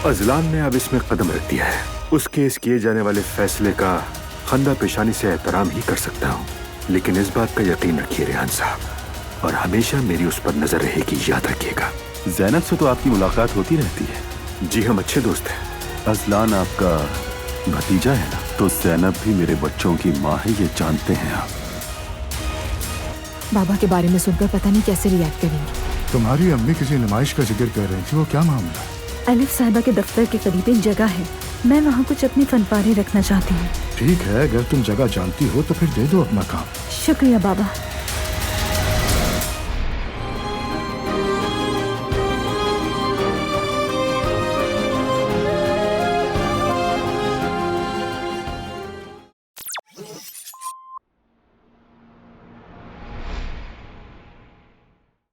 Azlan ने अब इसमें कदम रख दिया है। उसके इस किए जाने वाले फैसले का खंदा पेशानी से एहतराम ही कर सकता हूँ, लेकिन इस बात का यकीन रखिए रेहान साहब, और हमेशा मेरी उस पर नजर रहेगी, याद रखिएगा। ज़ैनब से तो आपकी मुलाकात होती रहती है। जी हम अच्छे दोस्त हैं। अजलान आपका भतीजा है ना, तो ज़ैनब भी मेरे बच्चों की माँ है, ये जानते हैं आप। बाबा के बारे में सुनकर पता नहीं कैसे रिएक्ट करेंगी। तुम्हारी अम्मी किसी नुमाइश का जिक्र कर रही थी, वो क्या मामला है? अलिफ साहिबा के दफ्तर के करीब एक जगह है, मैं वहाँ कुछ अपनी फनपारे रखना चाहती हूँ। ठीक है, अगर तुम जगह जानती हो तो फिर दे दो अपना काम। शुक्रिया बाबा।